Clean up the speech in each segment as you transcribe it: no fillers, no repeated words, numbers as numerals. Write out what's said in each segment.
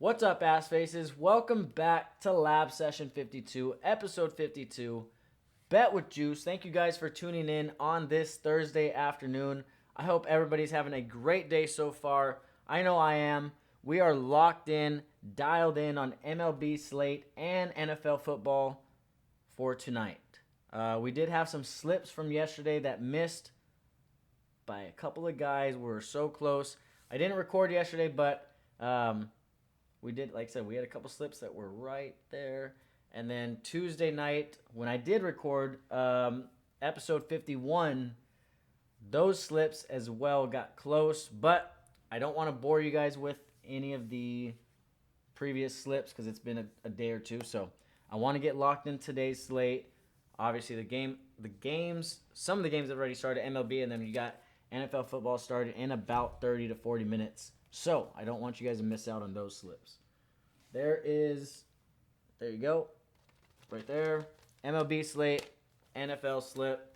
What's up, ass faces? Welcome back to Lab Session 52, episode 52, Bet with Juice. Thank you guys for tuning in on this Thursday afternoon. I hope everybody's having a great day so far. I know I am. We are locked in, dialed in on MLB slate and NFL football for tonight. We did have some slips from yesterday that missed by a couple of guys. We were so close. I didn't record yesterday, but we did, like I said, we had a couple slips that were right there. And then Tuesday night, when I did record episode 51, those slips as well got close. But I don't want to bore you guys with any of the previous slips because it's been a day or two. So I want to get locked in today's slate. Obviously, some of the games have already started, MLB, and then you got NFL football started in about 30 to 40 minutes. So I don't want you guys to miss out on those slips. There you go, right there. MLB slate, NFL slip.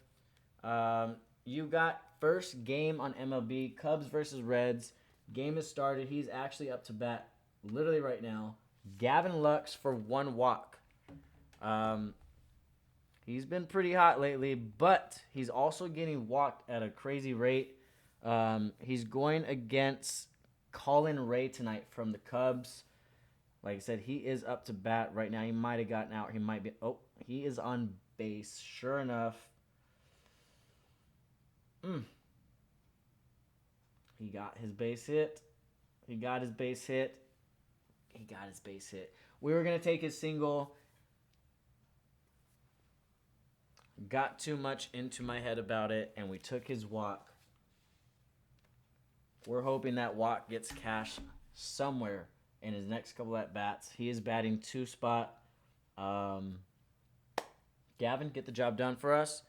You got first game on MLB, Cubs versus Reds. Game has started. He's actually up to bat literally right now. Gavin Lux for one walk. He's been pretty hot lately, but he's also getting walked at a crazy rate. He's going against Colin Ray tonight from the Cubs. Like I said, he is up to bat right now. He might have gotten out. He might be. Oh, he is on base. Sure enough. He got his base hit. He got his base hit. We were going to take his single. Got too much into my head about it, and we took his walk. We're hoping that walk gets cashed somewhere in his next couple at bats. He is batting 2 spot. Gavin, get the job done for us.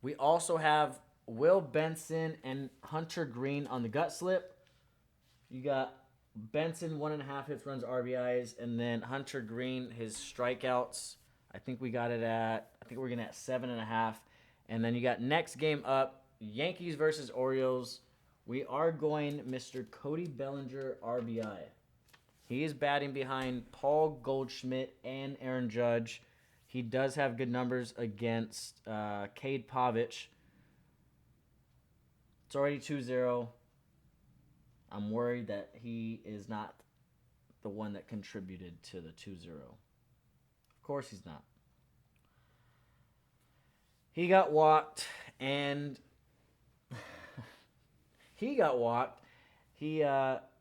We also have Will Benson and Hunter Green on the gut slip. You got Benson 1.5 hits, runs, RBIs, and then Hunter Green, his strikeouts. I think we're getting at 7.5. And then you got next game up, Yankees versus Orioles. We are going Mr. Cody Bellinger RBI. He is batting behind Paul Goldschmidt and Aaron Judge. He does have good numbers against Cade Povich. It's already 2-0. I'm worried that he is not the one that contributed to the 2-0. Of course he's not. He got walked, and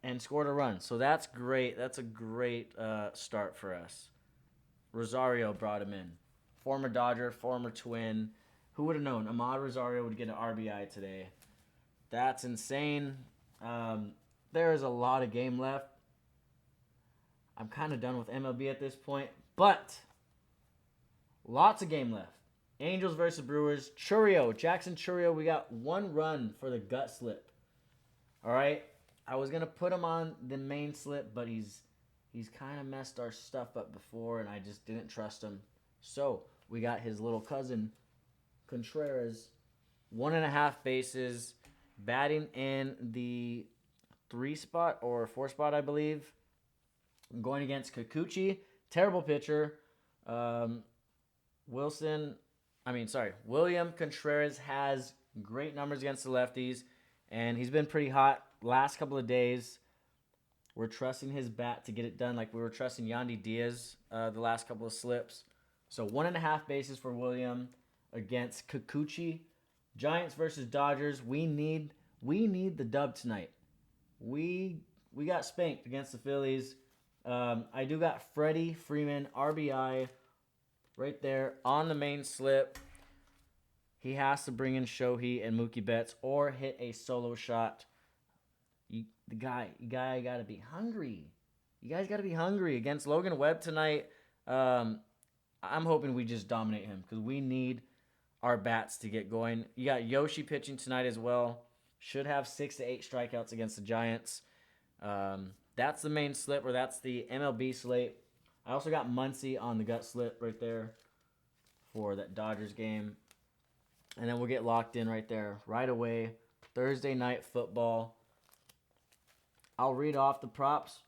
and scored a run. So that's great. That's a great start for us. Rosario brought him in. Former Dodger, former Twin. Who would have known? Ahmad Rosario would get an RBI today. That's insane. There is a lot of game left. I'm kind of done with MLB at this point, but lots of game left. Angels versus Brewers. Jackson Chourio, we got 1 run for the gut slip. All right? I was going to put him on the main slip, but he's kind of messed our stuff up before, and I just didn't trust him. So we got his little cousin, Contreras, 1.5 bases, batting in the 3 spot or 4 spot, I believe. I'm going against Kikuchi, terrible pitcher. William Contreras has great numbers against the lefties, and he's been pretty hot last couple of days. We're trusting his bat to get it done like we were trusting Yandy Diaz the last couple of slips. So 1.5 bases for William against Kikuchi. Giants versus Dodgers. We need the dub tonight. We got spanked against the Phillies. I do got Freddie Freeman, RBI, right there on the main slip. He has to bring in Shohei and Mookie Betts or hit a solo shot. You guy got to be hungry. You guys got to be hungry against Logan Webb tonight. I'm hoping we just dominate him because we need our bats to get going. You got Yoshi pitching tonight as well. Should have 6 to 8 strikeouts against the Giants. That's the main slip, or that's the MLB slate. I also got Muncy on the gut slip right there for that Dodgers game. And then we'll get locked in right there right away. Thursday night football. I'll read off the props.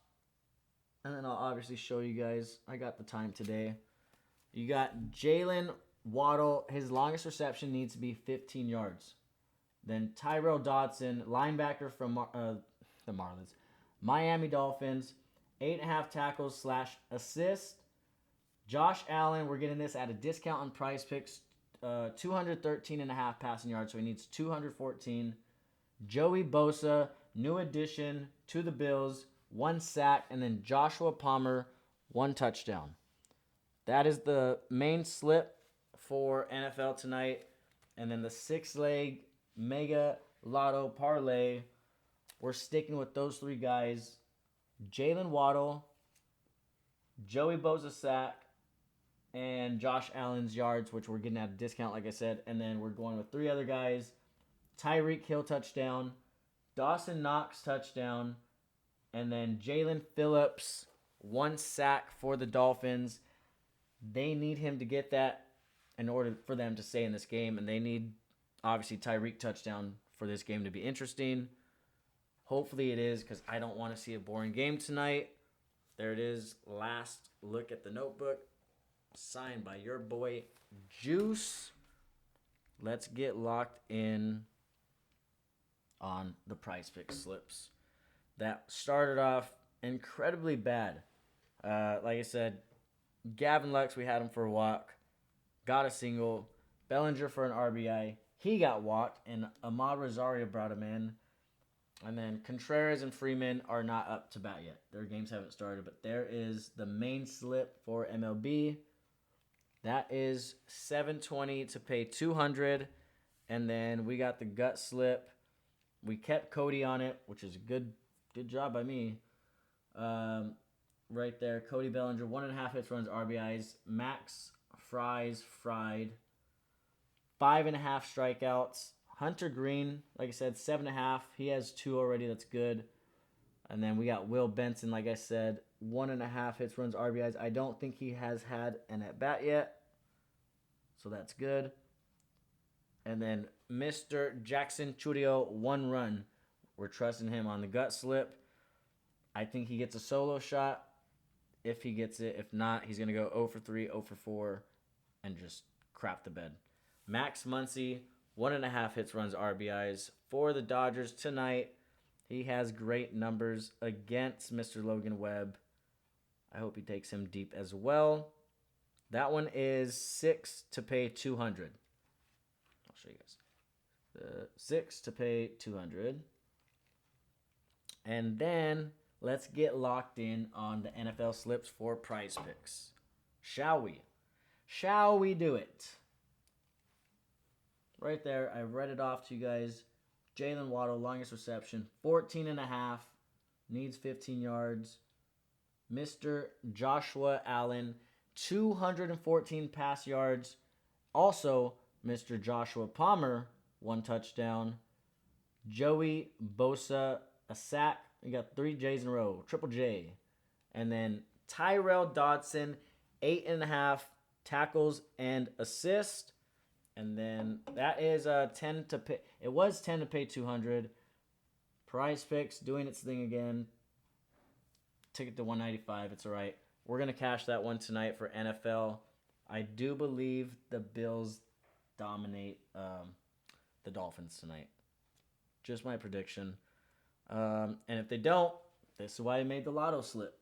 And then I'll obviously show you guys. I got the time today. You got Jalen Waddle. His longest reception needs to be 15 yards. Then Tyrell Dodson, linebacker from the Marlins. Miami Dolphins, 8.5 tackles / assist. Josh Allen, we're getting this at a discount on Prize Picks, 213.5 passing yards, so he needs 214. Joey Bosa, new addition to the Bills, 1 sack, and then Joshua Palmer, 1 touchdown. That is the main slip for NFL tonight. And then the 6-leg Mega Lotto Parlay, we're sticking with those 3 guys. Jalen Waddle, Joey Bosa sack, and Josh Allen's yards, which we're getting at a discount, like I said. And then we're going with 3 other guys. Tyreek Hill touchdown, Dawson Knox touchdown, and then Jalen Phillips, 1 sack for the Dolphins. They need him to get that in order for them to stay in this game, and they need, obviously, Tyreek touchdown for this game to be interesting. Hopefully it is, because I don't want to see a boring game tonight. There it is. Last look at the notebook. Signed by your boy, Juice. Let's get locked in on the Prize Pick slips. That started off incredibly bad. Like I said, Gavin Lux, we had him for a walk. Got a single. Bellinger for an RBI. He got walked, and Ahmad Rosario brought him in. And then Contreras and Freeman are not up to bat yet. Their games haven't started, but there is the main slip for MLB. That is $720 to pay $200. And then we got the gut slip. We kept Cody on it, which is a good job by me. Right there, Cody Bellinger, 1.5 hits, runs, RBIs. Max Fries fried. 5.5 strikeouts. Hunter Green, like I said, 7.5. He has 2 already. That's good. And then we got Will Benson, like I said, 1.5 hits, runs, RBIs. I don't think he has had an at-bat yet. So that's good. And then Mr. Jackson Churio, 1 run. We're trusting him on the gut slip. I think he gets a solo shot if he gets it. If not, he's going to go 0 for 3, 0 for 4, and just crap the bed. Max Muncy, 1.5 hits, runs, RBIs for the Dodgers tonight. He has great numbers against Mr. Logan Webb. I hope he takes him deep as well. That one is 6 to pay $200. I'll show you guys. The 6 to pay $200. And then let's get locked in on the NFL slips for Prize Picks. Shall we? Shall we do it? Right there, I read it off to you guys. Jalen Waddle, longest reception, 14.5, needs 15 yards. Mr. Joshua Allen, 214 pass yards. Also, Mr. Joshua Palmer, 1 touchdown. Joey Bosa, a sack. We got 3 J's in a row, triple J. And then Tyrell Dodson, 8.5 tackles and assist. And then that is 10 to pay. It was 10 to pay 200. Prize Picks doing its thing again. Ticket to 195. It's all right. We're gonna cash that one tonight for NFL. I do believe the Bills dominate the Dolphins tonight. Just my prediction. And if they don't, this is why I made the lotto slip.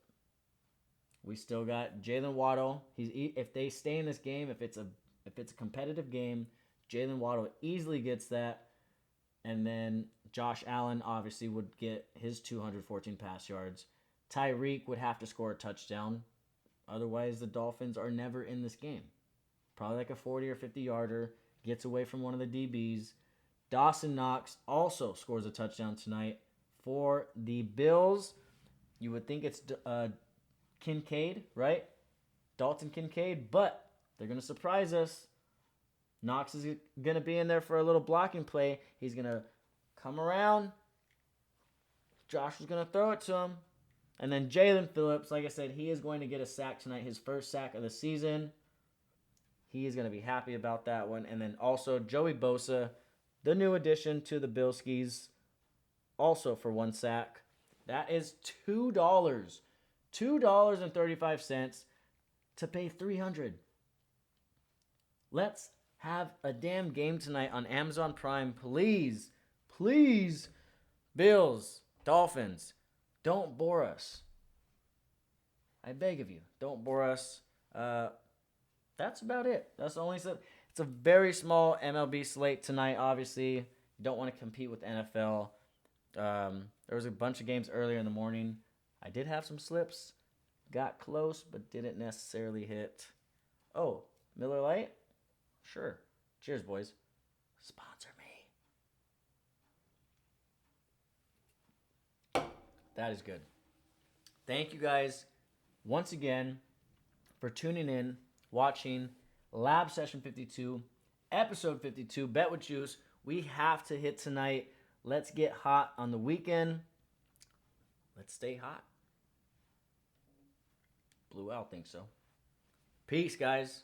We still got Jalen Waddle. If they stay in this game, if it's a competitive game, Jalen Waddle easily gets that. And then Josh Allen obviously would get his 214 pass yards. Tyreek would have to score a touchdown. Otherwise, the Dolphins are never in this game. Probably like a 40 or 50 yarder. Gets away from one of the DBs. Dawson Knox also scores a touchdown tonight for the Bills. You would think it's Kincaid, right? Dalton Kincaid, but they're going to surprise us. Knox is going to be in there for a little blocking play. He's going to come around. Josh is going to throw it to him. And then Jalen Phillips, like I said, he is going to get a sack tonight, his first sack of the season. He is going to be happy about that one. And then also Joey Bosa, the new addition to the Bilskis, also for 1 sack. That is $2 $2.35 to pay $300. Let's have a damn game tonight on Amazon Prime. Please, please, Bills, Dolphins, don't bore us. I beg of you, don't bore us. That's about it. That's the only stuff. It's a very small MLB slate tonight, obviously. You don't want to compete with NFL. There was a bunch of games earlier in the morning. I did have some slips. Got close, but didn't necessarily hit. Oh, Miller Lite? Sure. Cheers, boys. Sponsor me. That is good. Thank you guys once again for tuning in, watching Lab Session 52, Episode 52, Bet with Juice. We have to hit tonight. Let's get hot on the weekend. Let's stay hot. Blue Owl thinks so. Peace, guys.